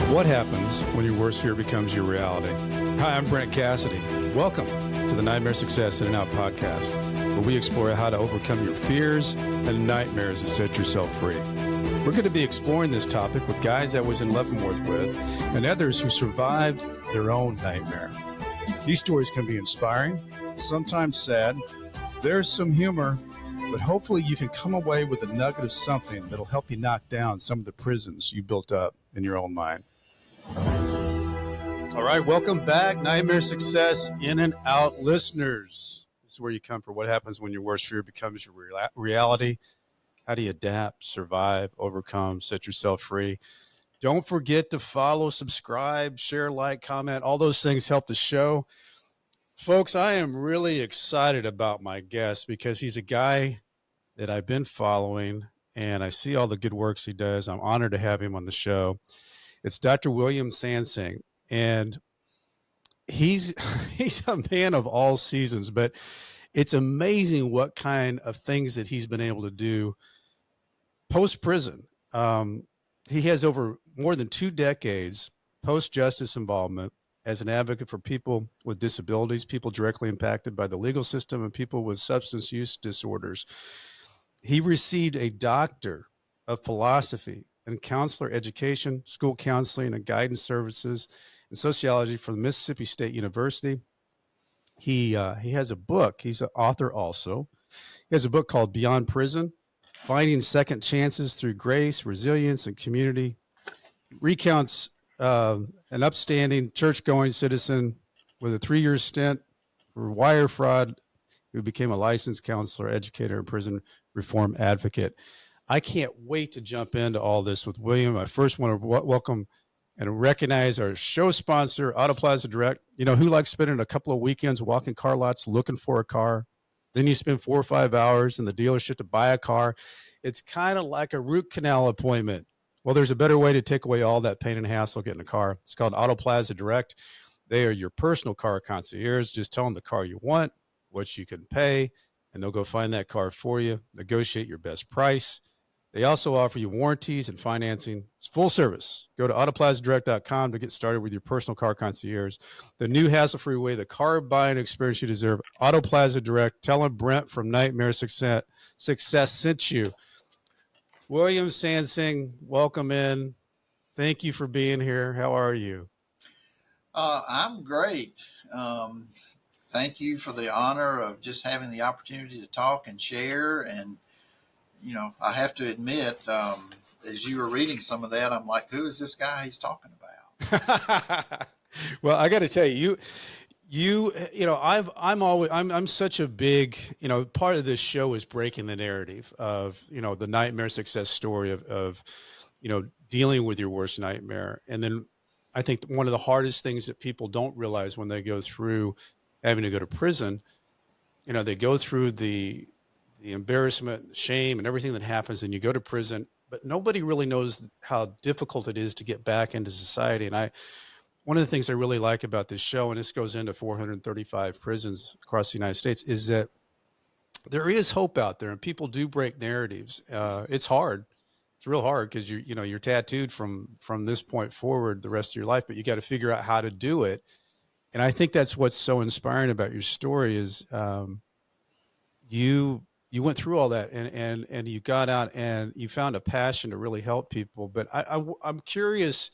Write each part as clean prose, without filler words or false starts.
What happens when your worst fear becomes your reality? Hi, I'm Brent Cassidy. Welcome to the Nightmare Success In-N-Out podcast, where we explore how to overcome your fears and nightmares and set yourself free. We're going to be exploring this topic with guys I was in Leavenworth with and others who survived their own nightmare. These stories can be inspiring, sometimes sad. There's some humor, but hopefully you can come away with a nugget of something that'll help you knock down some of the prisons you built up in your own mind. All right, welcome back, Nightmare Success In-N-Out listeners. This is where you come for what happens when your worst fear becomes your reality. How do you adapt, survive, overcome, set yourself free? Don't forget to follow, subscribe, share, like, comment. All those things help the show. Folks, I am really excited about my guest because he's a guy that I've been following, and I see all the good works he does. I'm honored to have him on the show. It's Dr. William Sansing, and he's a man of all seasons, but it's amazing what kind of things that he's been able to do post-prison. He has over more than 2 decades post-justice involvement as an advocate for people with disabilities, people directly impacted by the legal system, and people with substance use disorders. He received a doctor of philosophy and counselor education, school counseling and guidance services, and sociology from Mississippi State University. He has a book. He's an author also. He has a book called Beyond Prison, Finding Second Chances Through Grace, Resilience, and Community. Recounts an upstanding church-going citizen with a 3-year stint for wire fraud who became a licensed counselor, educator, and prison reform advocate. I can't wait to jump into all this with William. I first want to welcome and recognize our show sponsor, Auto Plaza Direct. You know, who likes spending a couple of weekends walking car lots looking for a car? Then you spend 4 or 5 hours in the dealership to buy a car. It's kind of like a root canal appointment. Well, there's a better way to take away all that pain and hassle getting a car. It's called Auto Plaza Direct. They are your personal car concierge. Just tell them the car you want, what you can pay, and they'll go find that car for you, negotiate your best price. They also offer you warranties and financing. It's full service. Go to autoplazadirect.com to get started with your personal car concierge. The new hassle-free way, the car buying experience you deserve. Auto Plaza Direct. Tell them Brent from Nightmare Success sent you. William Sansing, welcome in. Thank you for being here. How are you? I'm great. Thank you for the honor of just having the opportunity to talk and share. And, you know, I have to admit, as you were reading some of that, I'm like, who is this guy he's talking about? Well, I got to tell you, you know, I'm such a big, you know, part of this show is breaking the narrative of, you know, the nightmare success story of, you know, dealing with your worst nightmare. And then I think one of the hardest things that people don't realize when they go through having to go to prison, you know, they go through the embarrassment, the shame, and everything that happens, and you go to prison, but nobody really knows how difficult it is to get back into society. And one of the things I really like about this show, and this goes into 435 prisons across the United States, is that there is hope out there, and people do break narratives. It's hard. It's real hard because you're tattooed from this point forward the rest of your life, but you got to figure out how to do it. And I think that's what's so inspiring about your story is you went through all that and you got out and you found a passion to really help people. But I'm curious,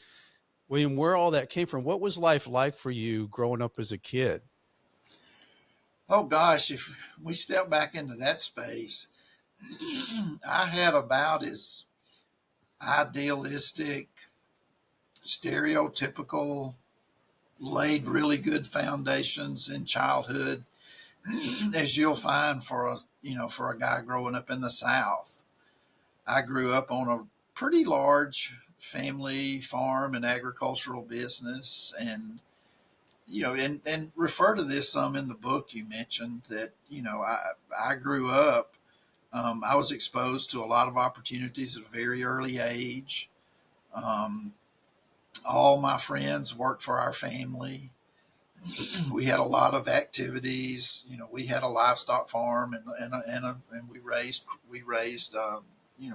William, where all that came from. What was life like for you growing up as a kid? Oh, gosh, if we step back into that space, I had about as idealistic, stereotypical, laid really good foundations in childhood as you'll find for a guy growing up in the South. I grew up on a pretty large family farm and agricultural business, and and refer to this some in the book. You mentioned that I grew up. I was exposed to a lot of opportunities at a very early age. All my friends worked for our family. We had a lot of activities. We had a livestock farm, and we raised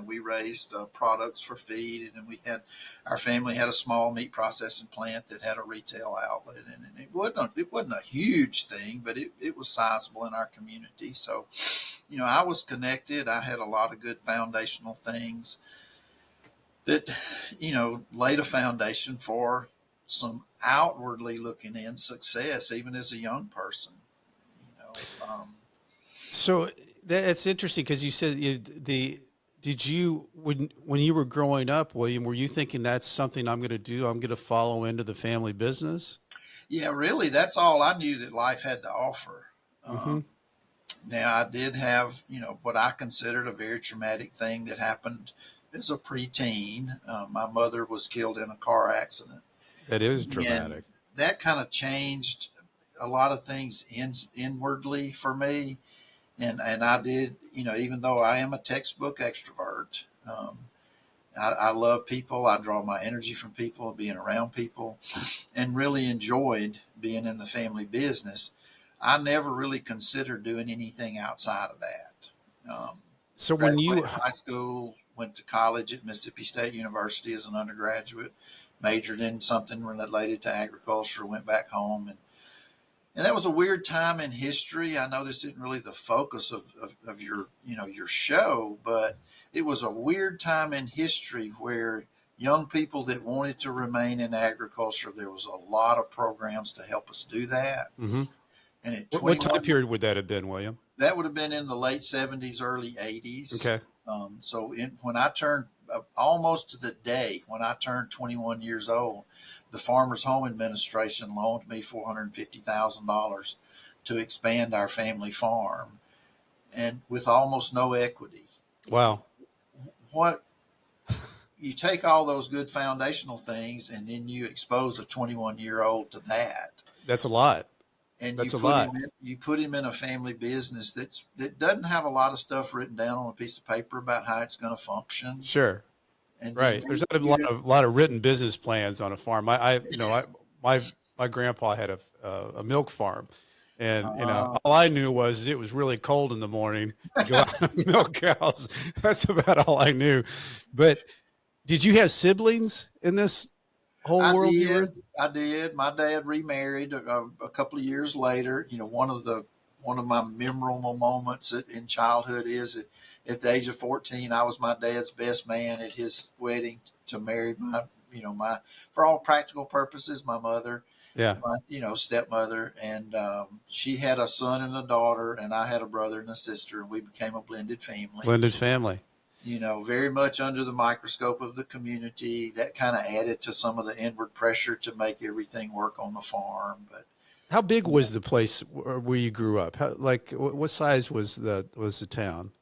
we raised products for feed, and then our family had a small meat processing plant that had a retail outlet, and it wasn't a huge thing, but it was sizable in our community. So, I was connected. I had a lot of good foundational things that, laid a foundation for some outwardly looking in success, even as a young person. You know, So that's interesting because you said did you when you were growing up, William, were you thinking that's something I'm going to do? I'm going to follow into the family business? yeah, really, that's all I knew that life had to offer. Mm-hmm. Now, I did have, what I considered a very traumatic thing that happened as a preteen. My mother was killed in a car accident, That is and dramatic. that kind of changed a lot of things inwardly for me. And I did, even though I am a textbook extrovert, I love people. I draw my energy from people, being around people, and really enjoyed being in the family business. I never really considered doing anything outside of that. So when you, Graduated high school, went to college at Mississippi State University as an undergraduate, majored in something related to agriculture, went back home, and that was a weird time in history. I know this isn't really the focus of your show, but it was a weird time in history where young people that wanted to remain in agriculture, there was a lot of programs to help us do that. hmm And at what time 21, period would that have been, William? that would have been in the late 70s, early 80s. Okay. When I turned almost to the day when I turned 21 years old, the Farmers Home Administration loaned me $450,000 to expand our family farm, and with almost no equity. Wow. What you take all those good foundational things, and then you expose a 21-year-old to that, That's a lot. and That's a lot. you put him in a family business that doesn't have a lot of stuff written down on a piece of paper about how it's going to function, Sure. and then Right. There's not a lot of written business plans on a farm. My grandpa had a milk farm, and uh, all I knew was it was really cold in the morning to go out and milk cows. That's about all I knew. But did you have siblings in this whole I world you were did. in? I did. My dad remarried a couple of years later. One of my memorable moments in childhood is at the age of 14, I was my dad's best man at his wedding to marry my for all practical purposes, my mother, Yeah. my stepmother, and she had a son and a daughter, and I had a brother and a sister, and we became a blended family. Blended family. Very much under the microscope of the community. That kind of added to some of the inward pressure to make everything work on the farm. But How big was the place where you grew up? What size was the town?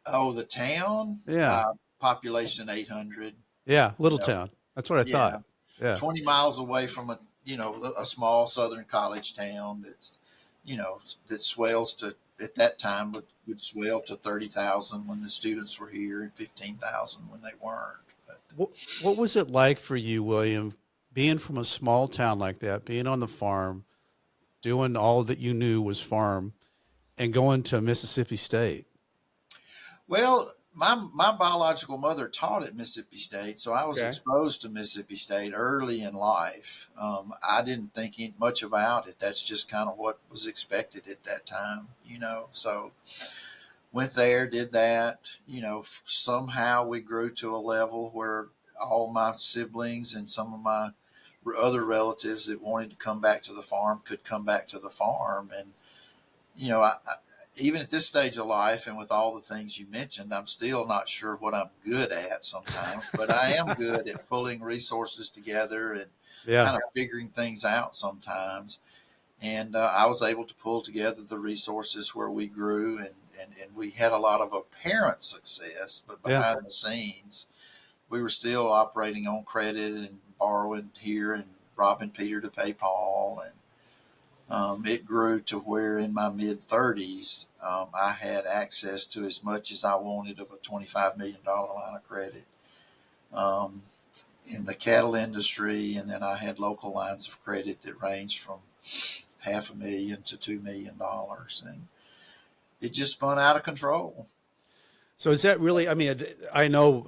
oh, the town, Yeah. population 800. Yeah. You Little know, town. That's what I yeah, thought. Yeah. 20 miles away from a small southern college town that swells to at that time would swell to 30,000 when the students were here and 15,000 when they weren't. But What was it like for you, William, being from a small town like that, being on the farm, doing all that you knew was farm, and going to Mississippi State? Well, my biological mother taught at Mississippi State, so I was Okay. exposed to Mississippi State early in life. I didn't think much about it. That's just kind of what was expected at that time. So went there, did that. Somehow we grew to a level where all my siblings and some of my other relatives that wanted to come back to the farm could come back to the farm, and even at this stage of life and with all the things you mentioned, I'm still not sure what I'm good at sometimes, but I am good at pulling resources together and Yeah. kind of figuring things out sometimes. And I was able to pull together the resources where we grew, and we had a lot of apparent success, but Yeah. behind the scenes, we were still operating on credit and borrowing here and robbing Peter to pay Paul. And it grew to where in my mid 30s, I had access to as much as I wanted of a $25 million line of credit um, in the cattle industry. And then I had local lines of credit that ranged from $500,000 to $2 million. And it just spun out of control. So is that really, I mean, I know,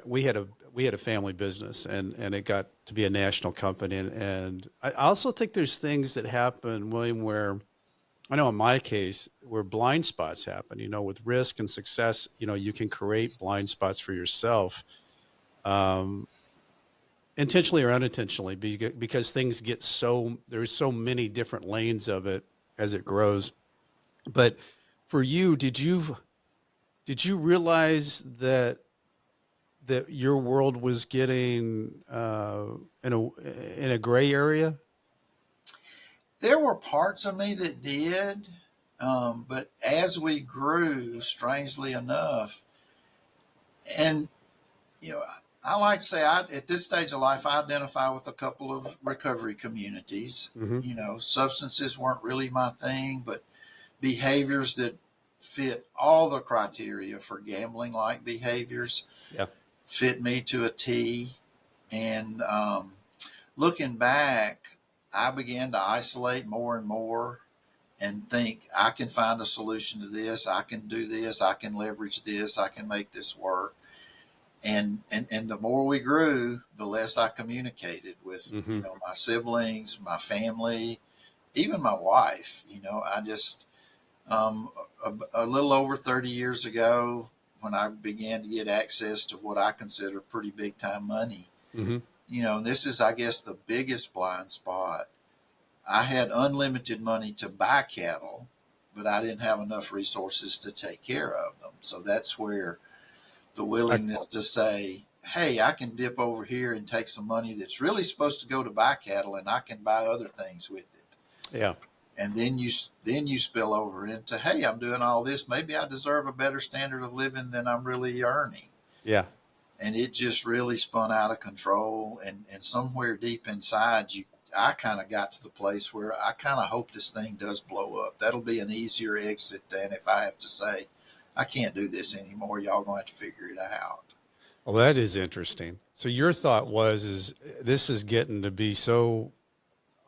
we had a family business and it got to be a national company. And I also think there's things that happen, William, where I know in my case, where blind spots happen, with risk and success, you can create blind spots for yourself, um, intentionally or unintentionally, because things get there's so many different lanes of it as it grows. But for you, did you realize that your world was getting in a gray area? There were parts of me that did, but as we grew, strangely enough, and you know, I like to say, at this stage of life, I identify with a couple of recovery communities. Mm-hmm. Substances weren't really my thing, but behaviors that fit all the criteria for gambling like behaviors Yeah. fit me to a T. And looking back, I began to isolate more and more and think I can find a solution to this. I can do this. I can leverage this. I can make this work. And the more we grew, the less I communicated with, Mm-hmm. my siblings, my family, even my wife. I just, a little over 30 years ago, when I began to get access to what I consider pretty big time money, Mm-hmm. this is, I guess, the biggest blind spot. I had unlimited money to buy cattle, but I didn't have enough resources to take care of them. So that's where the I, willingness to say, hey, I can dip over here and take some money that's really supposed to go to buy cattle and I can buy other things with it. yeah. And then you spill over into, hey, I'm doing all this. Maybe I deserve a better standard of living than I'm really earning. Yeah. And it just really spun out of control. And somewhere deep inside I kind of got to the place where I kind of hope this thing does blow up. That'll be an easier exit than if I have to say, I can't do this anymore. Y'all gonna have to figure it out. Well, that is interesting. So your thought is this is getting to be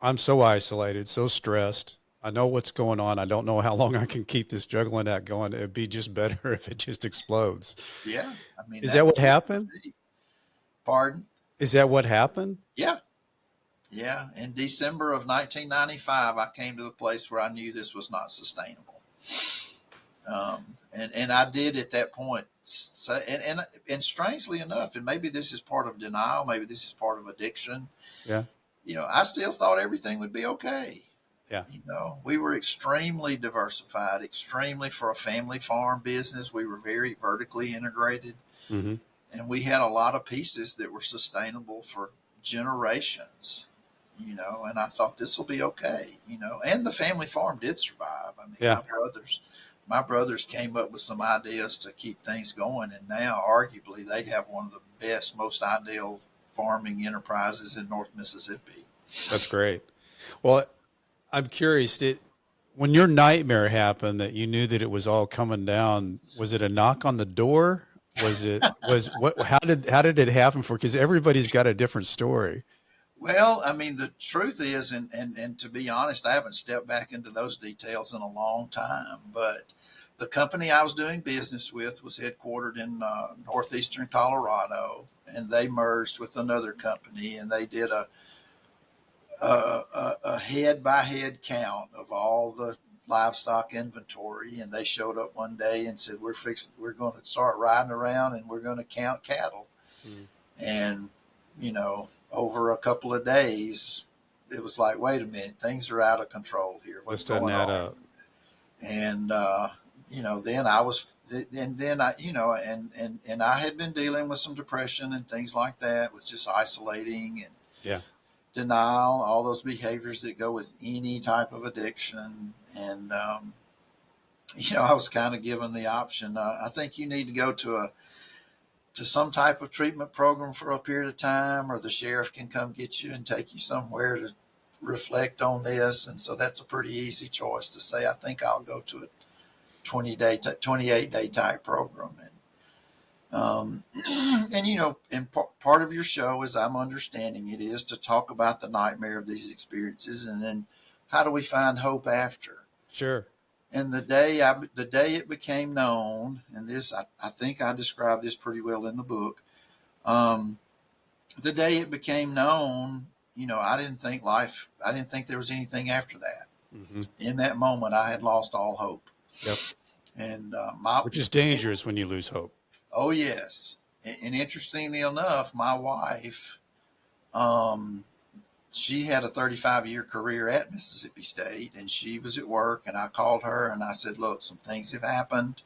I'm so isolated, so stressed. I know what's going on. I don't know how long I can keep this juggling act going. It'd be just better if it just explodes. Yeah, I mean Is that that what was it for happened? me. Pardon? Is that what happened? Yeah, yeah. In December of 1995, I came to a place where I knew this was not sustainable. And I did at that point say, and strangely enough, and maybe this is part of denial, maybe this is part of addiction. Yeah. I still thought everything would be okay. Yeah. We were extremely diversified, extremely for a family farm business. We were very vertically integrated, Mm-hmm. and we had a lot of pieces that were sustainable for generations. And I thought this will be okay. And the family farm did survive. I mean, Yeah. my brothers came up with some ideas to keep things going, and now arguably they have one of the best, most ideal farming enterprises in North Mississippi. That's great. Well, I'm curious, when your nightmare happened that you knew that it was all coming down, was it a knock on the door? How did it happen because everybody's got a different story. Well, I mean, the truth is, and to be honest, I haven't stepped back into those details in a long time. But the company I was doing business with was headquartered in northeastern Colorado, and they merged with another company, and they did a head by head count of all the livestock inventory, and they showed up one day and said, we're going to start riding around and we're going to count cattle. Mm. And over a couple of days, it was like, wait a minute, things are out of control here. What's This doesn't going add on? up. And then I was, and then I, and I had been dealing with some depression and things like that, with just isolating and Yeah. denial, all those behaviors that go with any type of addiction. And I was kind of given the option. I think you need to go to some type of treatment program for a period of time, or the sheriff can come get you and take you somewhere to reflect on this. And so that's a pretty easy choice to say, I think I'll go to a 28-day type program. And part of your show, as I'm understanding it, is to talk about the nightmare of these experiences, and then how do we find hope after? Sure. And the day it became known, and this, I think I described this pretty well in the book. Um, the day it became known, I didn't think there was anything after that. Hmm. In that moment, I had lost all hope. Yep. And Which is dangerous when you lose hope. oh yes, and interestingly enough, my wife, um, she had a 35-year career at Mississippi State, and she was at work, and I called her and I said, "Look, some things have happened.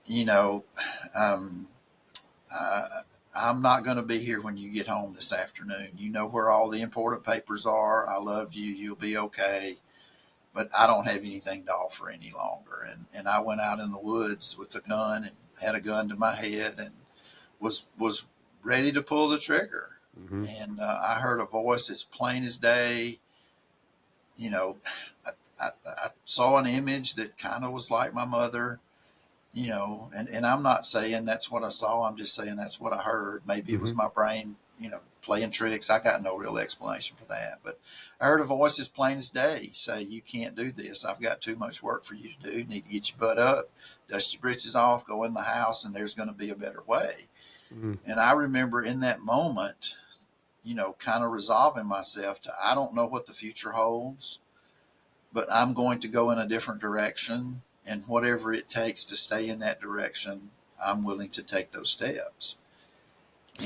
You know, um, I, I'm not going to be here when you get home this afternoon. You know where all the important papers are. I love you. You'll be okay. But I don't have anything to offer any longer." And I went out in the woods with a gun and had a gun to my head and was ready to pull the trigger. Hmm. And I heard a voice as plain as day. You know, I saw an image that kind of was like my mother. And I'm not saying that's what I saw. I'm just saying that's what I heard. Maybe it Hmm. was my brain, playing tricks. I got no real explanation for that. But I heard a voice as plain as day say, "You can't do this. I've got too much work for you to do. You need to get your butt up, dust your britches off, go in the house, and there's going to be a better way." Hmm. And I remember in that moment, kind of resolving myself to, I don't know what the future holds, but I'm going to go in a different direction. And whatever it takes to stay in that direction, I'm willing to take those steps.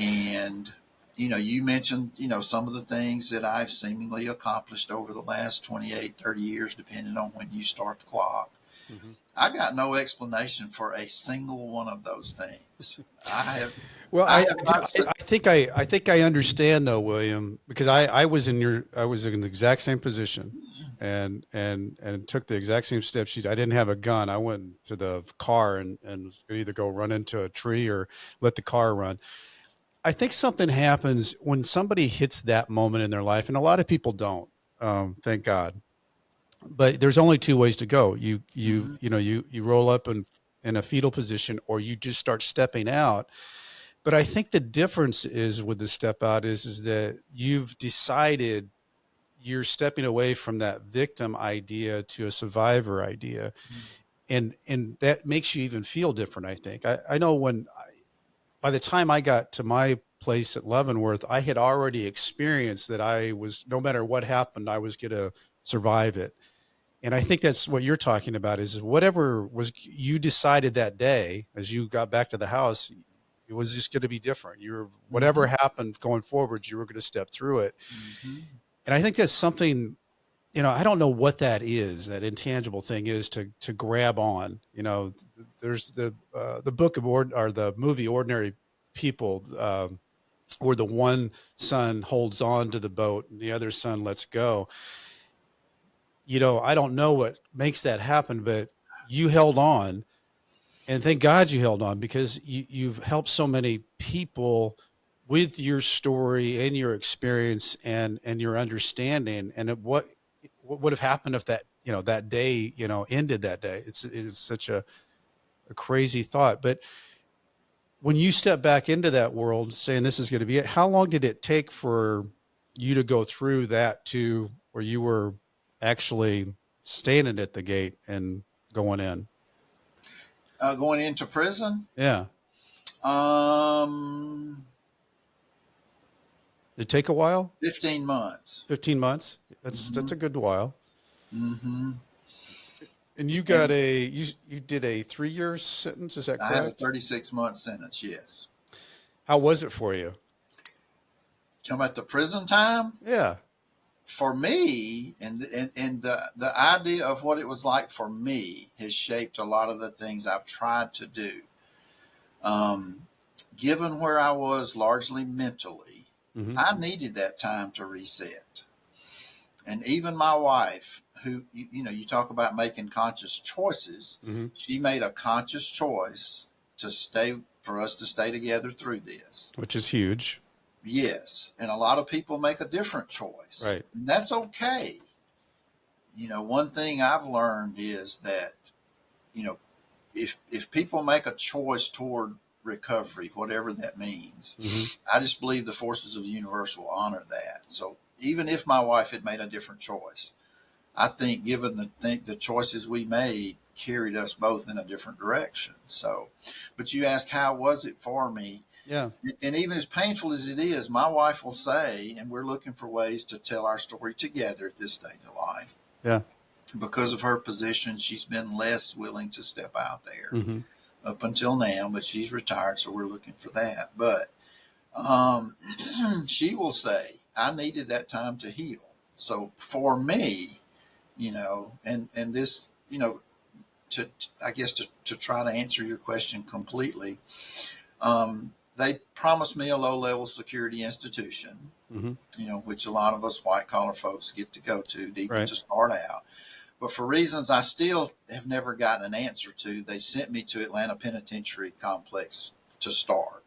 And, you mentioned, some of the things that I've seemingly accomplished over the last 28, 30 years, depending on when you start the clock. Hmm. I got no explanation for a single one of those things. I have, Well, I have not said, I think I understand though, William, because I was I was in the exact same position, and took the exact same steps. I didn't have a gun. I went to the car and was gonna either go run into a tree or let the car run. I think something happens when somebody hits that moment in their life, and a lot of people don't. Thank God. But there's only two ways to go. Mhm. You roll up in a fetal position, or you just start stepping out. But I think the difference is with the step out is that you've decided you're stepping away from that victim idea to a survivor idea. And that makes you even feel different. I think I know by the time I got to my place at Leavenworth, I had already experienced that I was, no matter what happened, I was going to survive it. And I think that's what you're talking about is whatever was you decided that day as you got back to the house, it was just going to be different. You're whatever Mhm. happened going forward, you were going to step through it. Mhm. And I think that's something, I don't know what that is, that intangible thing is to grab on. There's the book of or the movie Ordinary People, where the one son holds on to the boat and the other son lets go. I don't know what makes that happen, but you held on, and thank God you held on, because you've helped so many people with your story and your experience and your understanding. And what would have happened if that day, ended that day? It's such a crazy thought. But when you step back into that world saying this is going to be it, how long did it take for you to go through that to where you were actually standing at the gate and going in? Going into prison, Yeah. um, Did it take a while? 15 months. 15 months? That's Hmm. a good while. Hmm. And you got And you did a 3-year sentence, is that I had a correct? 36-month sentence. Yes. How was it for you? Come at the prison time Yeah. for me, and the idea of what it was like for me has shaped a lot of the things I've tried to do. Um, Given where I was largely mentally, Hmm. I needed that time to reset. And even my wife, who, you talk about making conscious choices, Hmm. she made a conscious choice for us to stay together through this. Which is huge. Yes. And a lot of people make a different choice. Right. And that's okay. One thing I've learned is that, you know, if people make a choice toward recovery, whatever that means, Hmm. I just believe the forces of the universe will honor that. So even if my wife had made a different choice, I think given the choices we made carried us both in a different direction. So, but you ask, how was it for me? Yeah. And even as painful as it is, my wife will say, and we're looking for ways to tell our story together at this stage of life. Yeah. Because of her position, she's been less willing to step out there Mm-hmm. up until now, but she's retired, so we're looking for that. But she will say, I needed that time to heal. So for me, and this, to I guess to try to answer your question completely, they promised me a low level security institution, Mm-hmm. which a lot of us white collar folks get to go to, even Right. to start out. But for reasons I still have never gotten an answer to, they sent me to Atlanta Penitentiary Complex to start.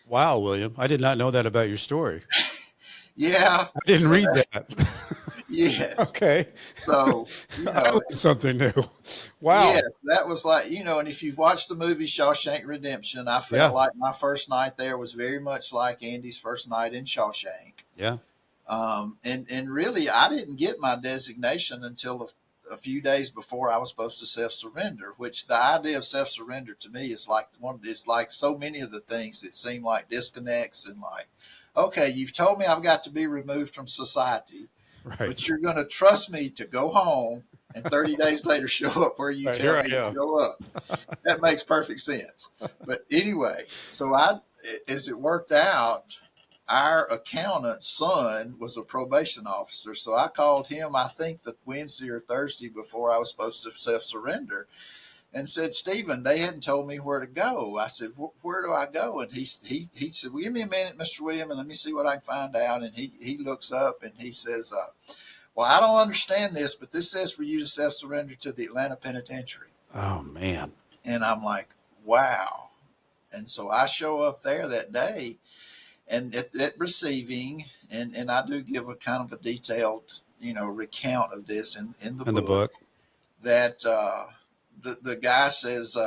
Wow, William. I did not know that about your story. Yeah. I didn't So read that, that. yes. Okay. So, I learned something new. yes, Wow. that was like, and if you've watched the movie Shawshank Redemption, I felt Yeah. like my first night there was very much like Andy's first night in Shawshank. Yeah. And really, I didn't get my designation until a few days before I was supposed to self surrender. Which the idea of self surrender to me is like so many of the things that seem like disconnects and like, okay, you've told me I've got to be removed from society, Right. but you're going to trust me to go home and 30 days later show up where you Right. tell Here me I to am. show up. That makes perfect sense. But anyway, so as it worked out, our accountant's son was a probation officer. So I called him, I think the Wednesday or Thursday before I was supposed to self surrender, and said, Stephen, they hadn't told me where to go. I said, where do I go? And he said, well, give me a minute, Mr. William, and let me see what I can find out. And he looks up and he says, well, I don't understand this, but this says for you to self surrender to the Atlanta Penitentiary. Oh, man. And I'm like, wow. And so I show up there that day and at receiving, and I do give a kind of a detailed, recount of this in the In the book, book. that the guy says,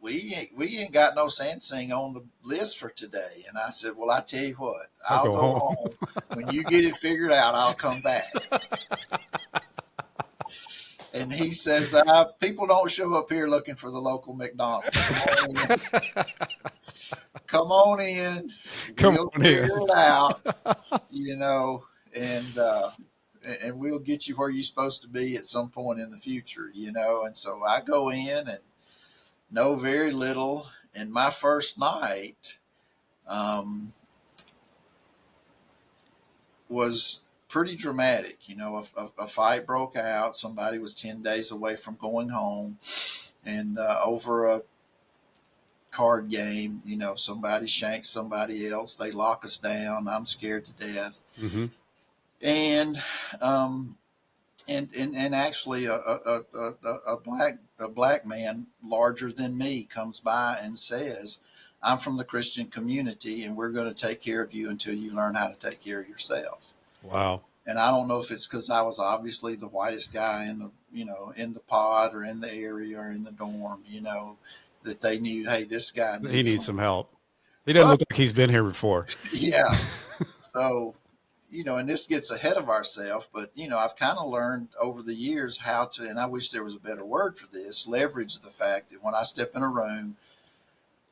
we ain't got no Sansing on the list for today. And I said, well, I tell you what, I'll I'll go go home. home. When you get it figured out, I'll come back. And he says, people don't show up here looking for the local McDonald's. Come on in. Come We'll on figure in. it out, and we'll get you where you're supposed to be at some point in the future, And so I go in and know very little. And my first night was pretty dramatic. A fight broke out. Somebody was 10 days away from going home, and over a card game, somebody shanks somebody else. They lock us down. I'm scared to death. Mm-hmm. And and actually a black man larger than me comes by and says, I'm from the Christian community and we're going to take care of you until you learn how to take care of yourself. Wow. And I don't know if it's because I was obviously the whitest guy in the in the pod or in the area or in the dorm, that they knew, hey, this guy He needs needs some some. help. He doesn't look like he's been here before. Yeah. So, and this gets ahead of ourselves, but, I've kind of learned over the years how to, and I wish there was a better word for this, leverage the fact that when I step in a room,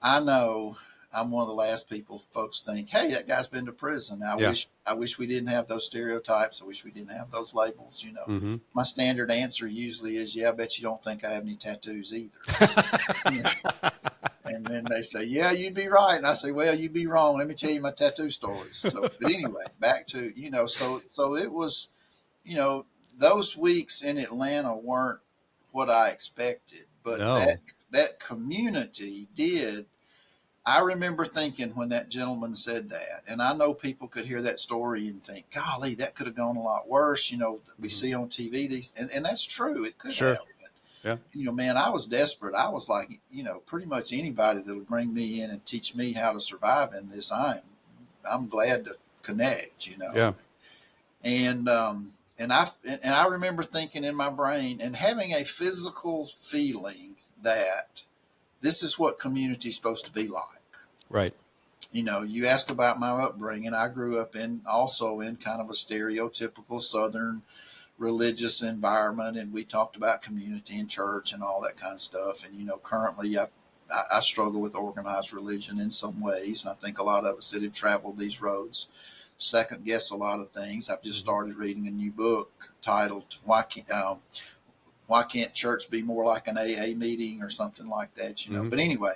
I know I'm one of the last people folks think, hey, that guy's been to prison. Yeah. I wish we didn't have those stereotypes. I wish we didn't have those labels. Mm-hmm. My standard answer usually is, yeah, I bet you don't think I have any tattoos either. And then they say, yeah, you'd be right. And I say, well, you'd be wrong. Let me tell you my tattoo stories. So, but anyway, back to, so it was, those weeks in Atlanta weren't what I expected, but No. that community did. I remember thinking when that gentleman said that, and I know people could hear that story and think, golly, that could have gone a lot worse. We see on TV these, and that's true. It could Sure. have. Yeah. Man, I was desperate. I was like, pretty much anybody that would bring me in and teach me how to survive in this, I'm glad to connect, Yeah. And I remember thinking in my brain and having a physical feeling that this is what community is supposed to be like. Right. You asked about my upbringing. I grew up also in kind of a stereotypical Southern religious environment, and we talked about community and church and all that kind of stuff. And, currently I struggle with organized religion in some ways. And I think a lot of us that have traveled these roads second guess a lot of things. I've just started reading a new book titled Why Can't Church Be More Like an AA Meeting or something like that, But anyway,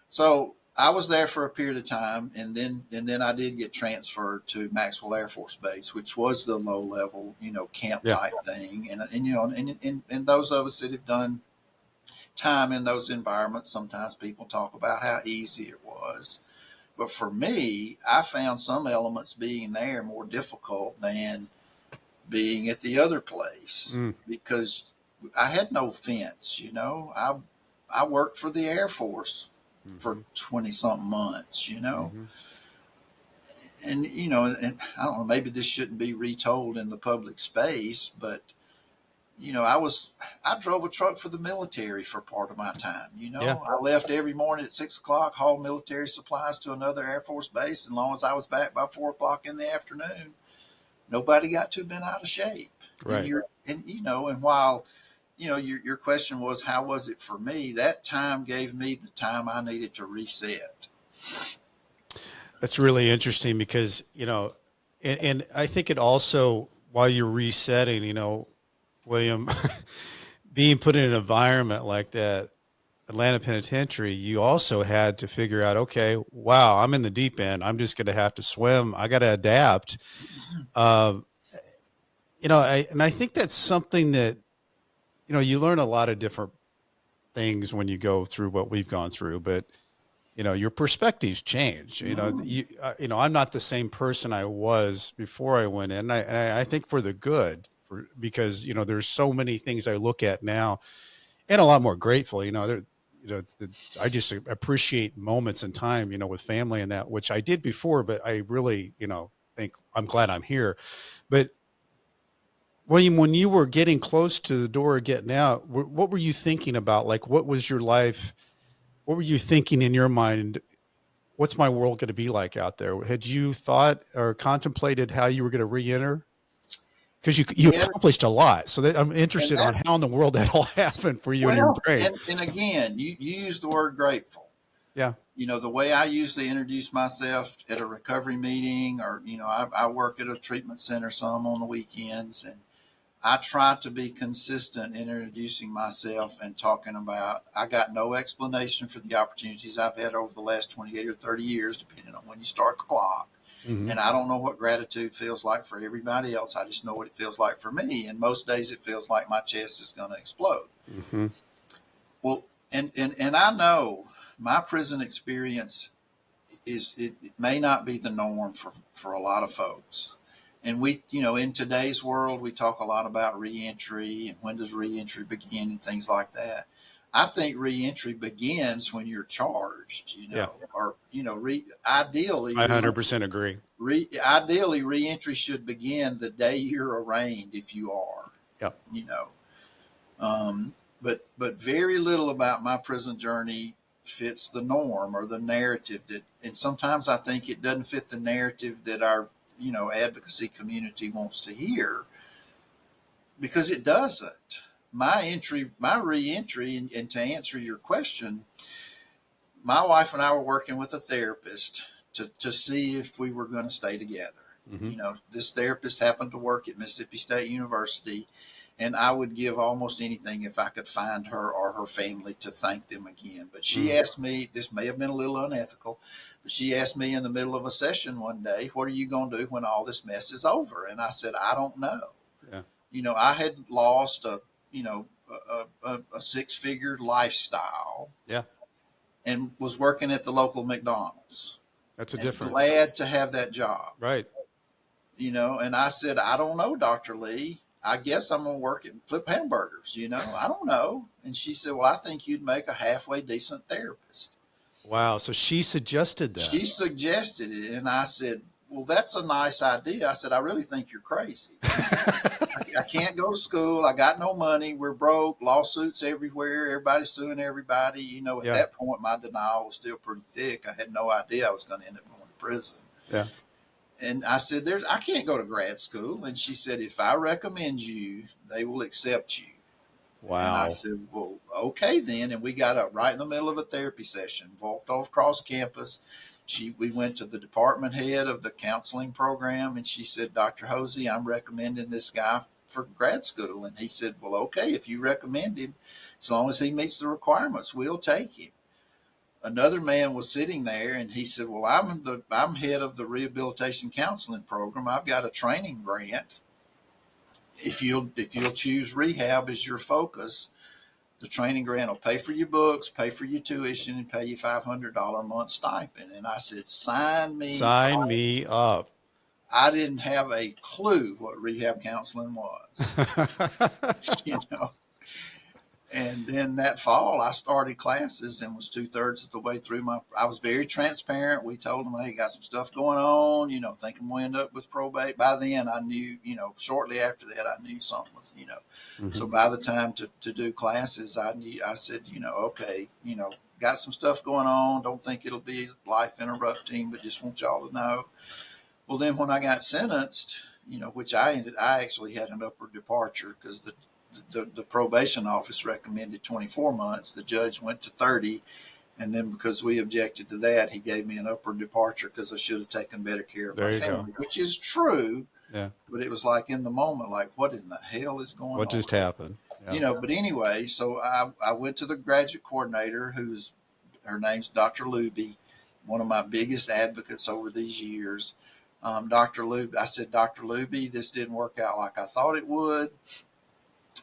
so I was there for a period of time, and then I did get transferred to Maxwell Air Force Base, which was the low level, camp type thing. And those of us that have done time in those environments, sometimes people talk about how easy it was. But for me, I found some elements being there more difficult than being at the other place because I had no fence, I worked for the Air Force for 20 something months, and, and I don't know, maybe this shouldn't be retold in the public space, but, I drove a truck for the military for part of my time. I left every morning at 6 o'clock, hauled military supplies to another Air Force base. As long as I was back by 4 o'clock in the afternoon, nobody got too bent out of shape. Right. And while, your question was, how was it for me? That time gave me the time I needed to reset. That's really interesting because, and I think it also, while you're resetting, William, being put in an environment like that, Atlanta Penitentiary, you also had to figure out, okay, wow, I'm in the deep end. I'm just going to have to swim. I got to adapt. And I think that's something that, you learn a lot of different things when you go through what we've gone through, but, your perspectives change. I'm not the same person I was before I went in. I think for the good, because, there's so many things I look at now and a lot more grateful, I just appreciate moments in time, with family and that, which I did before, but I really, think I'm glad I'm here. But William, when you were getting close to the door, getting out, what were you thinking about? Like, what was your life? What were you thinking in your mind? What's my world going to be like out there? Had you thought or contemplated how you were going to re-enter? Because you accomplished a lot. So I'm interested on how in the world that all happened for you and your brain. And again, you used the word grateful. Yeah. The way I usually introduce myself at a recovery meeting, or, I work at a treatment center some on the weekends, and I try to be consistent in introducing myself and talking about, I got no explanation for the opportunities I've had over the last 28 or 30 years, depending on when you start the clock. Mm-hmm. And I don't know what gratitude feels like for everybody else. I just know what it feels like for me. And most days it feels like my chest is going to explode. Mm-hmm. Well, and I know my prison experience it may not be the norm for a lot of folks. And we, in today's world, we talk a lot about reentry and when does reentry begin and things like that. I think reentry begins when you're charged, or, ideally. I 100% agree. Ideally, reentry should begin the day you're arraigned, if you are. Yeah. But very little about my prison journey fits the norm or the narrative and sometimes I think it doesn't fit the narrative that our, advocacy community wants to hear, because it doesn't. My reentry, and to answer your question, my wife and I were working with a therapist to see if we were going to stay together. Mm-hmm. This therapist happened to work at Mississippi State University, and I would give almost anything if I could find her or her family to thank them again. But she asked me, this may have been a little unethical, but she asked me in the middle of a session one day, what are you going to do when all this mess is over? And I said, I don't know. Yeah. I had lost a six-figure lifestyle. Yeah. And was working at the local McDonald's. That's a difference. Glad to have that job. Right. And I said, I don't know, Dr. Lee. I guess I'm going to work and flip hamburgers, I don't know. And she said, well, I think you'd make a halfway decent therapist. Wow. So she suggested that. She suggested it. And I said, well, that's a nice idea. I said, I really think you're crazy. I can't go to school. I got no money. We're broke. Lawsuits everywhere. Everybody's suing everybody. At that point, my denial was still pretty thick. I had no idea I was going to end up going to prison. Yeah. And I said, I can't go to grad school. And she said, if I recommend you, they will accept you. And I Wow. said, well, okay then. And we got up right in the middle of a therapy session, walked off across campus. We went to the department head of the counseling program, and she said, Dr. Hosey, I'm recommending this guy for grad school. And he said, well, okay, if you recommend him, as long as he meets the requirements, we'll take him. Another man was sitting there, and he said, well, I'm head of the rehabilitation counseling program. I've got a training grant. If you'll choose rehab as your focus, the training grant will pay for your books, pay for your tuition, and pay you $500 a month stipend. And I said, sign me Sign right. me up. I didn't have a clue what rehab counseling was, you know. And then that fall, I started classes and was 2/3 of the way through I was very transparent. We told them, hey, got some stuff going on, think I'm going to end up with probate. By then I knew, shortly after that, I knew something was, Mm-hmm. so by the time to do classes, I said, okay, got some stuff going on. Don't think it'll be life interrupting, but just want y'all to know. Well, then when I got sentenced, which I actually had an upward departure because the probation office recommended 24 months. The judge went to 30. And then because we objected to that, he gave me an upward departure because I should have taken better care of There my you family, go. which is true. Yeah. But it was like in the moment, like, what in the hell is going What on? just happened? Yeah. But anyway, so I went to the graduate coordinator, her name's Dr. Luby, one of my biggest advocates over these years. Dr. Luby, I said, Dr. Luby, this didn't work out like I thought it would.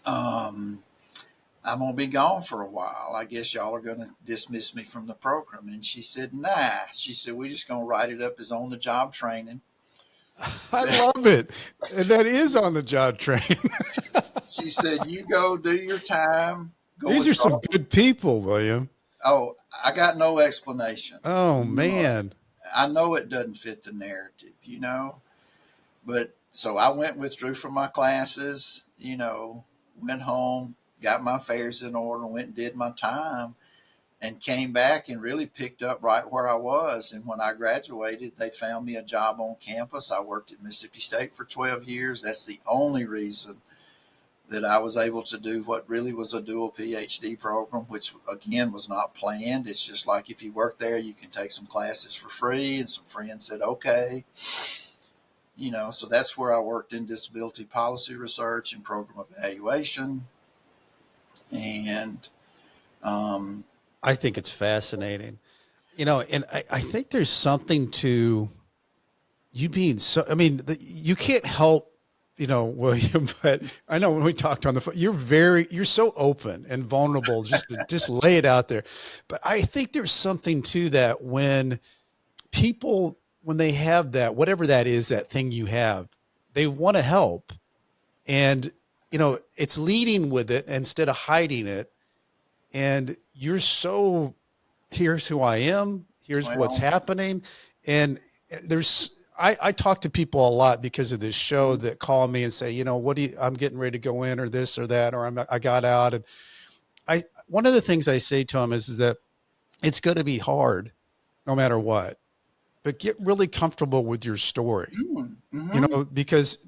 I'm going to be gone for a while. I guess y'all are going to dismiss me from the program. And she said, nah. She said, we're just going to write it up as on the job training. I love it. And that is on the job train. She said, you go do your time. These are some good people, William. Oh, I got no explanation. Oh, man. I know it doesn't fit the narrative, but so I withdrew from my classes, went home, got my affairs in order, went and did my time, and came back and really picked up right where I was. And when I graduated, they found me a job on campus. I worked at Mississippi State for 12 years. That's the only reason that I was able to do what really was a dual PhD program, which again was not planned. It's just like if you work there, you can take some classes for free. And some friends said, okay. So that's where I worked in disability policy research and program evaluation. And I think it's fascinating, and I think there's something to you being so, you can't help, William, but I know when we talked on the phone, you're so open and vulnerable just to just lay it out there. But I think there's something to that when people, when they have that, whatever that is, that thing you have, they want to help. And, it's leading with it instead of hiding it. And you're so, here's who I am. Here's what's happening. And I talk to people a lot because of this show that call me and say, I'm getting ready to go in or this or that, or I got out. And one of the things I say to them is that it's going to be hard no matter what, but get really comfortable with your story, because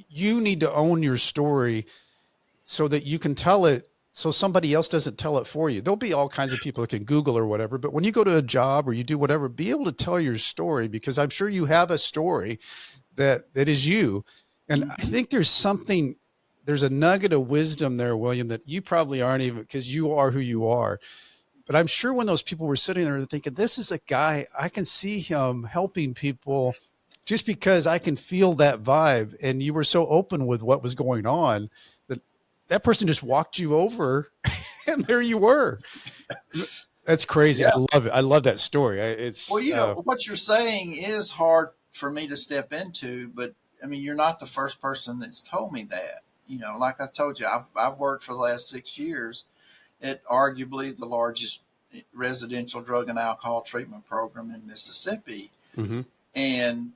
you need to own your story so that you can tell it, so somebody else doesn't tell it for you. There'll be all kinds of people that can Google or whatever, but when you go to a job or you do whatever, be able to tell your story, because I'm sure you have a story that is you. And I think there's a nugget of wisdom there, William, that you probably aren't even, because you are who you are. But I'm sure when those people were sitting there thinking, this is a guy, I can see him helping people just because I can feel that vibe. And you were so open with what was going on that person just walked you over and there you were. That's crazy. Yeah. I love it. I love that story. What you're saying is hard for me to step into, but you're not the first person that's told me that. Like I told you, I've worked for the last 6 years at arguably the largest residential drug and alcohol treatment program in Mississippi. Mm-hmm. And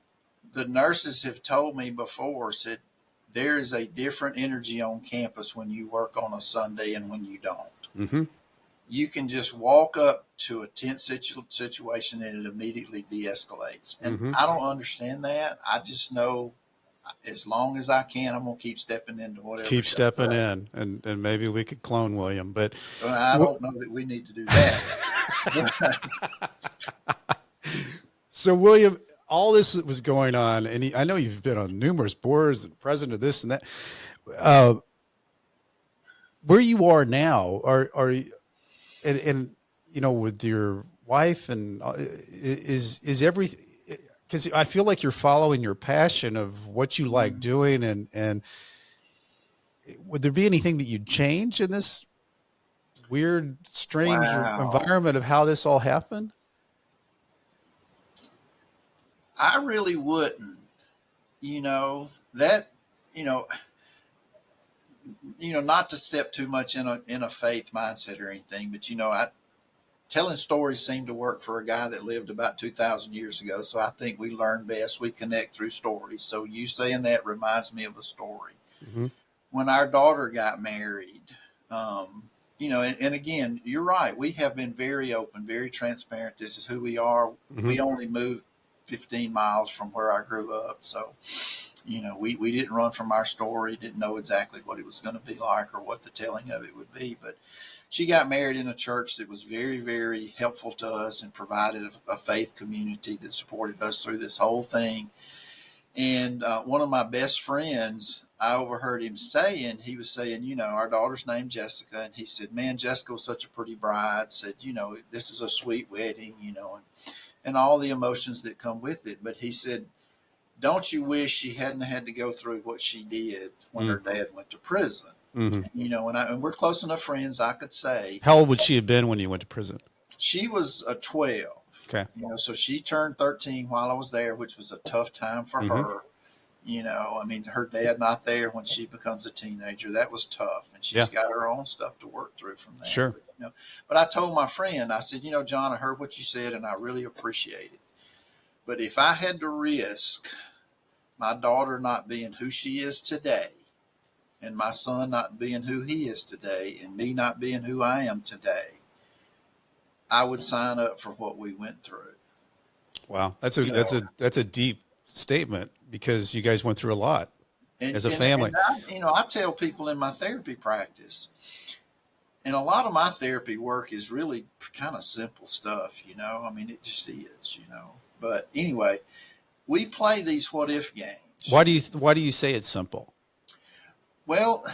the nurses have told me before, said, there is a different energy on campus when you work on a Sunday and when you don't. Mm-hmm. you can just walk up to a tense situation and it immediately de-escalates. And Mm-hmm. I don't understand that. I just know as long as I can, I'm gonna keep stepping into whatever. Keep stepping in, and maybe we could clone William, but Well, I don't know that we need to do that. so William, all this was going on, and I know you've been on numerous boards and president of this and that. Where you are now, are and you know, with your wife, and is everything, because I feel like you're following your passion of what you like doing, and would there be anything that you'd change in this weird, strange Wow. environment of how this all happened? I really wouldn't. You know, that, you know, not to step too much in a faith mindset or anything, but telling stories seemed to work for a guy that lived about 2,000 years ago. So I think we learn best, we connect through stories. So you saying that reminds me of a story. Mm-hmm. When our daughter got married, and again, you're right. We have been very open, very transparent. This is who we are. Mm-hmm. We only moved 15 miles from where I grew up. So, we didn't run from our story, didn't know exactly what it was going to be like or what the telling of it would be. But she got married in a church that was very, very helpful to us and provided a faith community that supported us through this whole thing. And one of my best friends, I overheard him saying, he was saying, our daughter's named Jessica. And he said, man, Jessica was such a pretty bride. Said, this is a sweet wedding, and all the emotions that come with it. But he said, don't you wish she hadn't had to go through what she did when her dad went to prison? Mm-hmm. And we're close enough friends, I could say. How old would she have been when you went to prison? She was a 12. Okay. So she turned 13 while I was there, which was a tough time for her. Her dad not there when she becomes a teenager. That was tough. And she's got her own stuff to work through from that. Sure. But I told my friend, I said, John, I heard what you said and I really appreciate it. But if I had to risk my daughter not being who she is today, and my son not being who he is today, and me not being who I am today, I would sign up for what we went through. Wow, that's a deep statement, because you guys went through a lot as a family. And I tell people in my therapy practice, and a lot of my therapy work is really kind of simple stuff. It just is. But anyway, we play these what if games. Why do you say it's simple? Well,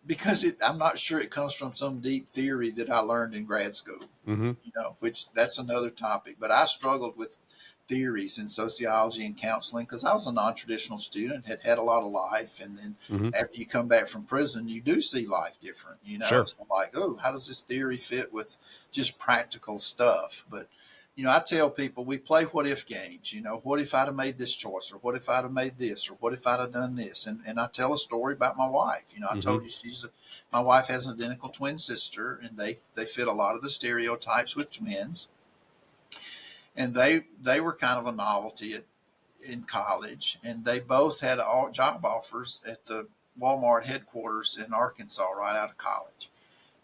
because I'm not sure it comes from some deep theory that I learned in grad school, mm-hmm. Which that's another topic. But I struggled with theories in sociology and counseling because I was a non-traditional student, had a lot of life. And then after you come back from prison, you do see life different, Sure. It's like, oh, how does this theory fit with just practical stuff? But I tell people we play what if games. What if I'd have made this choice, or what if I'd have made this, or what if I'd have done this? And I tell a story about my wife. I told you my wife has an identical twin sister, and they fit a lot of the stereotypes with twins. And they were kind of a novelty in college, and they both had job offers at the Walmart headquarters in Arkansas right out of college.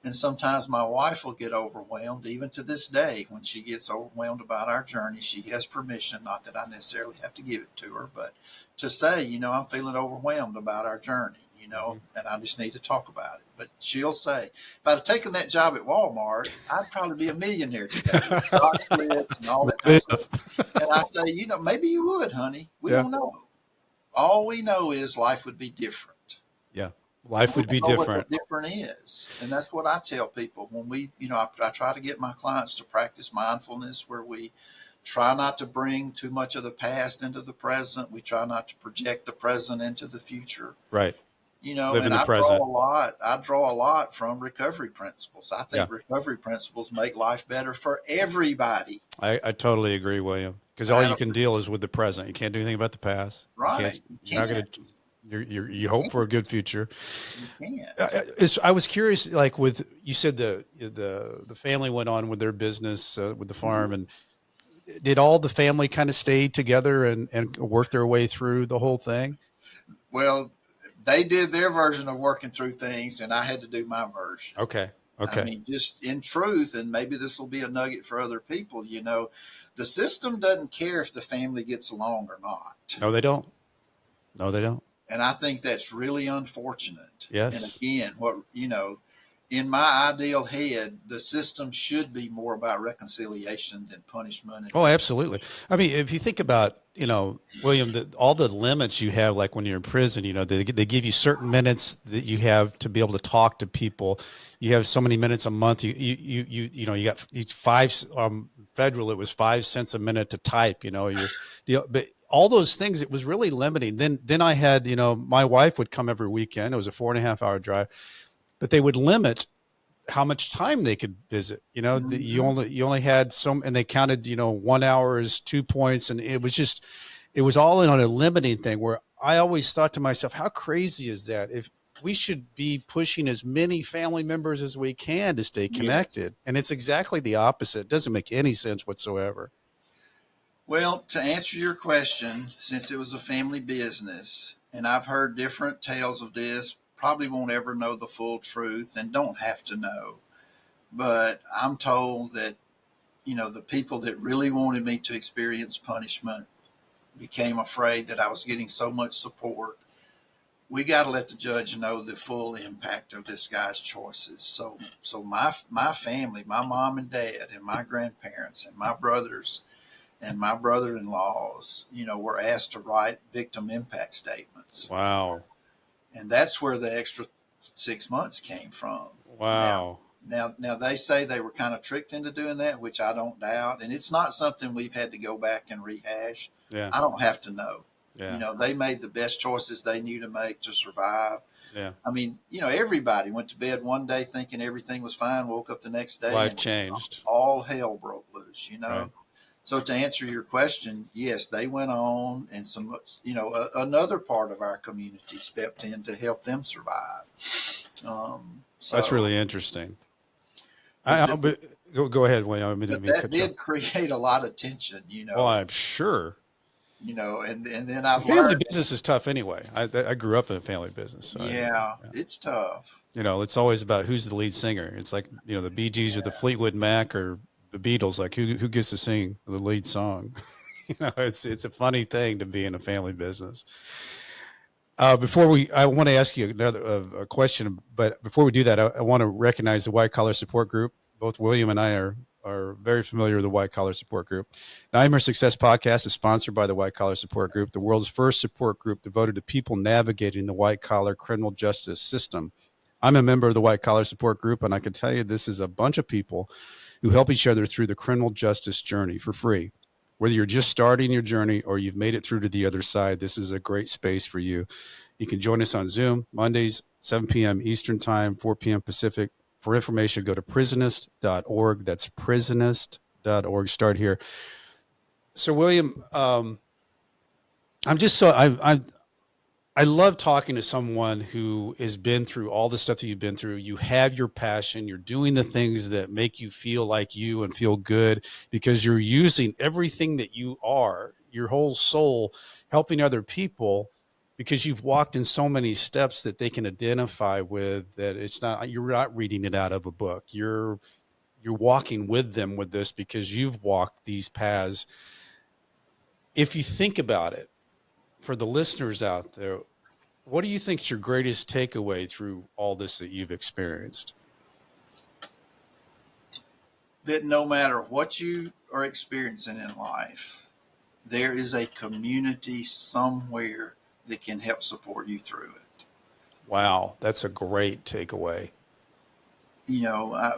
And sometimes my wife will get overwhelmed, even to this day. When she gets overwhelmed about our journey, she has permission, not that I necessarily have to give it to her, but to say, I'm feeling overwhelmed about our journey, and I just need to talk about it. But she'll say, if I'd have taken that job at Walmart, I'd probably be a millionaire today with stock splits and all that kind of stuff. And I say, maybe you would, honey. We don't know. All we know is life would be different. Yeah. Life would be different. What different is. And that's what I tell people when I try to get my clients to practice mindfulness, where we try not to bring too much of the past into the present. We try not to project the present into the future. Right. Live in the present. I draw a lot from recovery principles. I think recovery principles make life better for everybody. I totally agree, William, because all you can deal is with the present. You can't do anything about the past. Right. You're not going to. You hope for a good future. You can't. I was curious, like you said the family went on with their business with the farm, and did all the family kind of stay together and work their way through the whole thing? Well, they did their version of working through things, and I had to do my version. Okay. I Okay. mean, just in truth, and maybe this will be a nugget for other people, the system doesn't care if the family gets along or not. No, they don't. No, they don't. And I think that's really unfortunate. And Yes. again, in my ideal head, the system should be more about reconciliation than punishment and Oh, absolutely. retribution. I mean, if you think about, William, all the limits you have, like when you're in prison, they give you certain minutes that you have to be able to talk to people. You have so many minutes a month. You got each federal, it was 5 cents a minute to type, but all those things, it was really limiting. Then I had, my wife would come every weekend. It was a 4.5 hour drive, but they would limit how much time they could visit. You Mm-hmm. only had some, and they counted, 1 hour as 2 points. And it was all in on a limiting thing, where I always thought to myself, how crazy is that? If we should be pushing as many family members as we can to stay Yes. connected. And it's exactly the opposite. It doesn't make any sense whatsoever. Well, to answer your question, since it was a family business, and I've heard different tales of this, probably won't ever know the full truth and don't have to know. But I'm told that, the people that really wanted me to experience punishment became afraid that I was getting so much support. We got to let the judge know the full impact of this guy's choices. So my family, my mom and dad, and my grandparents, and my brothers, and my brother-in-laws, were asked to write victim impact statements, Wow. and that's where the extra 6 months came from. Now, Wow. now they say they were kind of tricked into doing that, which I don't doubt, and it's not something we've had to go back and rehash. Yeah. I don't have to know. Yeah. They made the best choices they knew to make to survive. Yeah. I mean, everybody went to bed one day thinking everything was fine, woke up the next day, Life and changed. all hell broke loose. Right. So to answer your question, yes, they went on, and another part of our community stepped in to help them survive. That's So, really interesting. but, th- But go ahead, William. I didn't but mean to that cut you off. did create a lot of tension, Well, I'm sure. and then I've Family learned, business is tough anyway. I grew up in a family business. So yeah, it's tough. it's always about who's the lead singer. It's like, the Bee Gees or the Fleetwood Mac or the Beatles, like who gets to sing the lead song. It's a funny thing to be in a family business. I want to ask you another a question, but before we do that, I want to recognize the White Collar Support Group. Both William and I are very familiar with the White Collar Support Group. Nightmare Success Podcast is sponsored by the White Collar Support Group, the world's first support group devoted to people navigating the white collar criminal justice system. I'm a member of the White Collar Support Group, and I can tell you this is a bunch of people who help each other through the criminal justice journey for free. Whether you're just starting your journey or you've made it through to the other side, this is a great space for you. You can join us on Zoom Mondays, 7 p.m. Eastern Time, 4 p.m. Pacific. For information, go to prisonist.org. That's prisonist.org. Start here. So, William, I'm just so I love talking to someone who has been through all the stuff that you've been through. You have your passion. You're doing the things that make you feel like you and feel good because you're using everything that you are, your whole soul, helping other people because you've walked in so many steps that they can identify with, that you're not reading it out of a book. You're walking with them with this because you've walked these paths. If you think about it, for the listeners out there, what do you think is your greatest takeaway through all this that you've experienced? That no matter what you are experiencing in life, there is a community somewhere that can help support you through it. Wow, that's a great takeaway. You know, I,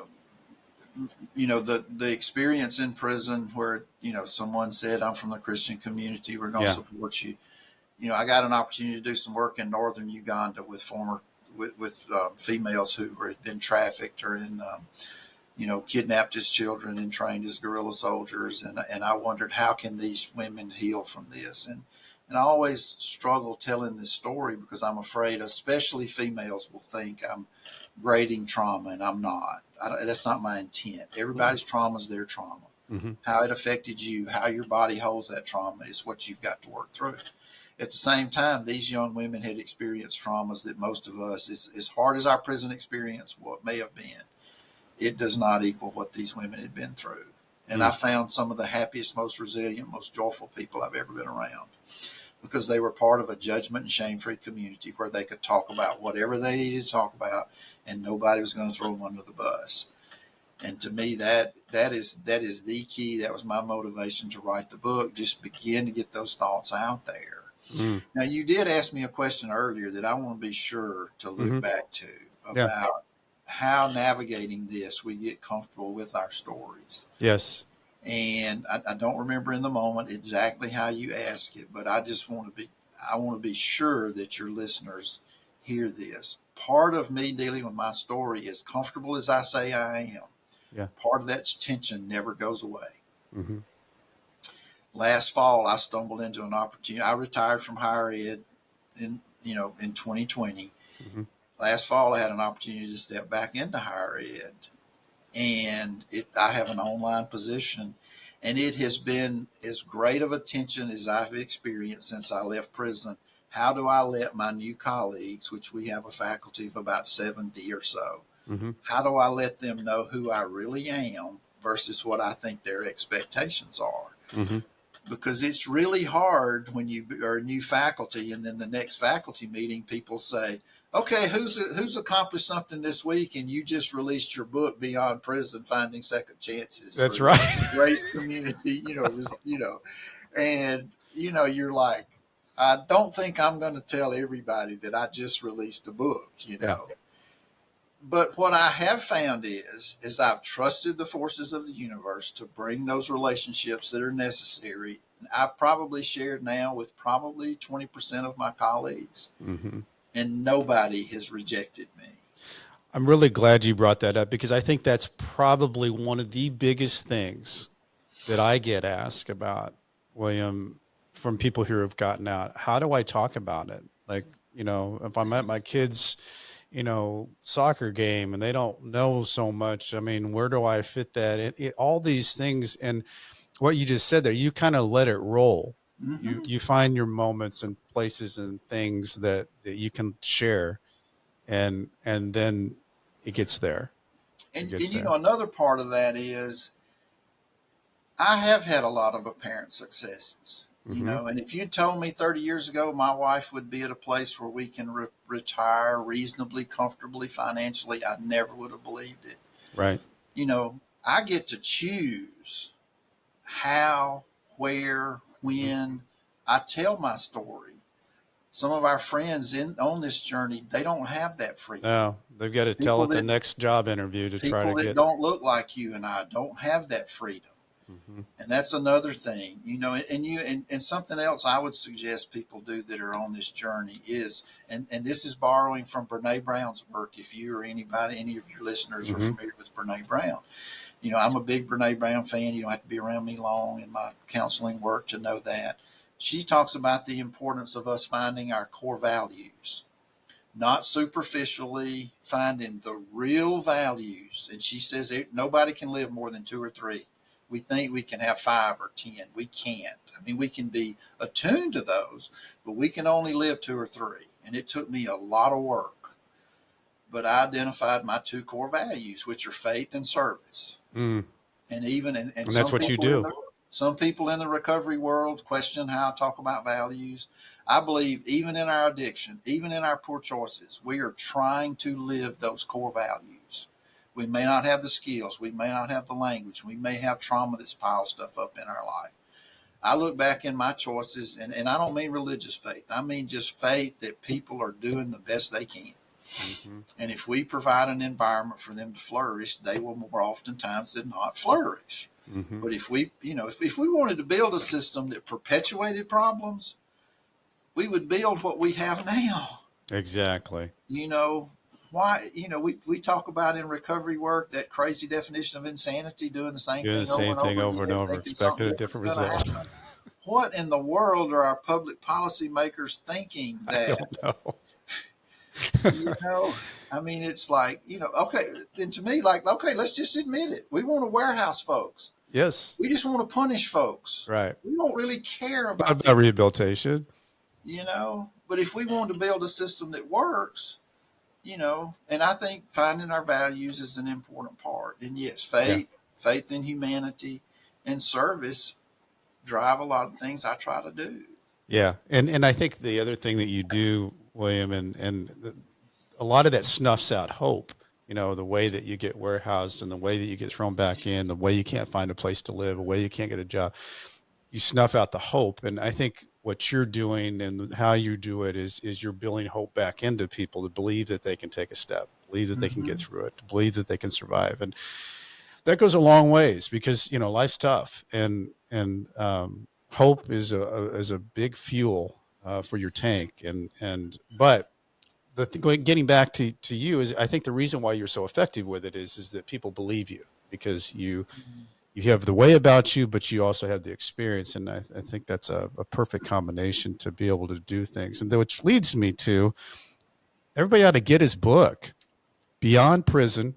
the experience in prison where someone said, "I'm from the Christian community. We're going to Yeah. support you." I got an opportunity to do some work in northern Uganda with females who had been trafficked or kidnapped as children and trained as guerrilla soldiers, and I wondered, how can these women heal from this? And I always struggle telling this story because I'm afraid, especially females, will think I'm grading trauma, and I'm not. That's not my intent. Everybody's trauma is their trauma. Mm-hmm. How it affected you, how your body holds that trauma is what you've got to work through. At the same time, these young women had experienced traumas that most of us, as hard as our prison experience may have been, it does not equal what these women had been through. And I found some of the happiest, most resilient, most joyful people I've ever been around, because they were part of a judgment and shame-free community where they could talk about whatever they needed to talk about, and nobody was going to throw them under the bus. And to me, that is the key. That was my motivation to write the book. Just begin to get those thoughts out there. Now, you did ask me a question earlier that I want to be sure to look back to about how navigating this we get comfortable with our stories. Yes. And I don't remember in the moment exactly how you ask it, but I want to be sure that your listeners hear this. Part of me dealing with my story, as comfortable as I say I am, part of that tension never goes away. Last fall, I stumbled into an opportunity. I retired from higher ed in 2020. Last fall, I had an opportunity to step back into higher ed, and I have an online position, and it has been as great of a tension as I've experienced since I left prison. How do I let my new colleagues, which we have a faculty of about 70 or so, how do I let them know who I really am versus what I think their expectations are? Because it's really hard when you are new faculty, and then the next faculty meeting, people say, okay, who's accomplished something this week? And you just released your book, Beyond Prison, Finding Second Chances. That's right. Grace community, and you're like, I don't think I'm going to tell everybody that I just released a book, But what I have found is I've trusted the forces of the universe to bring those relationships that are necessary. I've probably shared now with probably 20% of my colleagues, and nobody has rejected me. I'm really glad you brought that up, because I think that's probably one of the biggest things that I get asked about, William, from people who have gotten out. How do I talk about it? Like, if I'm at my kids' soccer game and they don't know so much, I mean, where do I fit that in? All these things. And what you just said there, you kind of let it roll. You find your moments and places and things that you can share, and then it gets there. And another part of that is I have had a lot of apparent successes. And if you told me 30 years ago my wife would be at a place where we can retire reasonably comfortably financially, I never would have believed it. Right. I get to choose how, where, when I tell my story. Some of our friends on this journey, they don't have that freedom. No, they've got to tell it the next job interview to try to get. People that don't look like you and I don't have that freedom. And that's another thing, and something else I would suggest people do that are on this journey is, and this is borrowing from Brene Brown's work. If you or any of your listeners are familiar with Brene Brown, I'm a big Brene Brown fan. You don't have to be around me long in my counseling work to know that. She talks about the importance of us finding our core values, not superficially finding the real values. And she says nobody can live more than 2 or 3. We think we can have 5 or 10. We can't. I mean, we can be attuned to those, but we can only live 2 or 3. And it took me a lot of work. But I identified my 2 core values, which are faith and service. And that's what you do. Some people in the recovery world question how I talk about values. I believe even in our addiction, even in our poor choices, we are trying to live those core values. We may not have the skills. We may not have the language. We may have trauma that's piled stuff up in our life. I look back in my choices, and I don't mean religious faith. I mean just faith that people are doing the best they can. And if we provide an environment for them to flourish, they will more oftentimes than not flourish. But if we wanted to build a system that perpetuated problems, we would build what we have now. Exactly. Why, we talk about in recovery work that crazy definition of insanity, doing the same thing over and over, expecting a different result. What in the world are our public policy makers thinking that? I don't know. I mean, it's like, okay, then to me, okay, let's just admit it. We want to warehouse folks. Yes. We just want to punish folks. Right. We don't really care about rehabilitation. But if we want to build a system that works, and I think finding our values is an important part. And yes, Yeah. faith in humanity and service drive a lot of things I try to do. Yeah. And I think the other thing that you do, William, a lot of that snuffs out hope. The way that you get warehoused and the way that you get thrown back in, the way you can't find a place to live, the way you can't get a job, you snuff out the hope. And I think what you're doing and how you do it is you're building hope back into people to believe that they can take a step, believe that they can get Mm-hmm. through it, to believe that they can survive. And that goes a long ways because, life's tough and hope is a big fuel for your tank. But getting back to you is, I think the reason why you're so effective with it is that people believe you because you have the way about you, but you also have the experience. And I think that's a perfect combination to be able to do things. And which leads me to, everybody ought to get his book, Beyond Prison,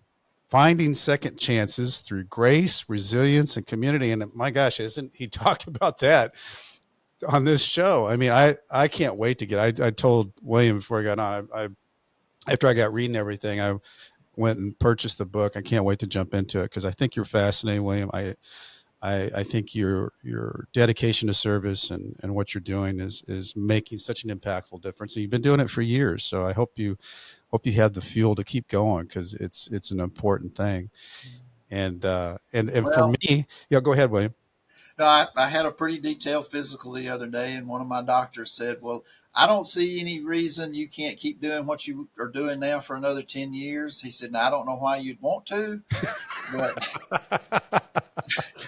Finding Second Chances Through Grace, Resilience, and Community. And my gosh, isn't he talked about that on this show? I mean, I can't wait to I told William before I got on, after I got reading everything, I went and purchased the book. I can't wait to jump into it because I think you're fascinating, William. I think your dedication to service and what you're doing is making such an impactful difference. And you've been doing it for years. So I hope you have the fuel to keep going because it's an important thing. And for Well, me, yeah, go ahead, William. no, I had a pretty detailed physical the other day, and one of my doctors said, "Well, I don't see any reason you can't keep doing what you are doing now for another 10 years." He said, "Now, I don't know why you'd want to, but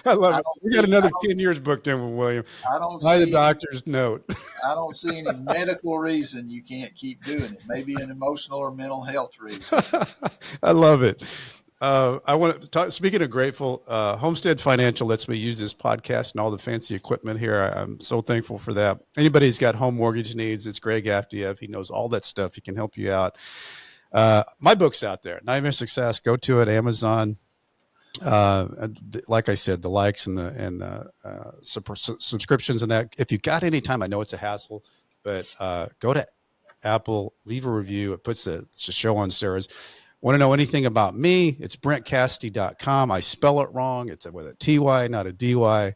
I love I it. don't We got see, another 10 years booked in with William. I don't By the see any, doctor's note. I don't see any medical reason you can't keep doing it. Maybe an emotional or mental health reason." I love it. I want to talk, speaking of grateful, Homestead Financial lets me use this podcast and all the fancy equipment here. I'm so thankful for that. Anybody who's got home mortgage needs, it's Greg Afdiev. He knows all that stuff. He can help you out. My book's out there, Nightmare Success. Go to it, Amazon. Like I said, the likes and the subscriptions and that. If you got any time, I know it's a hassle, but go to Apple, leave a review. It puts it's a show on Sarah's. Want to know anything about me? It's BrentCassidy.com. I spell it wrong. It's with a TY, not a DY.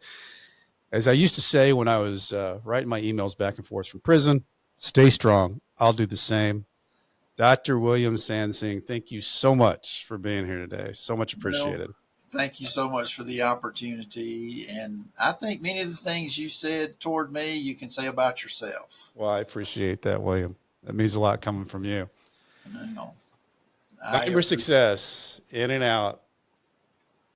As I used to say when I was writing my emails back and forth from prison, stay strong. I'll do the same. Dr. William Sansing, thank you so much for being here today. So much Well, appreciated. thank you so much for the opportunity. And I think many of the things you said toward me, you can say about yourself. Well, I appreciate that, William. That means a lot coming from you. You know, I Nightmare Success, in and out.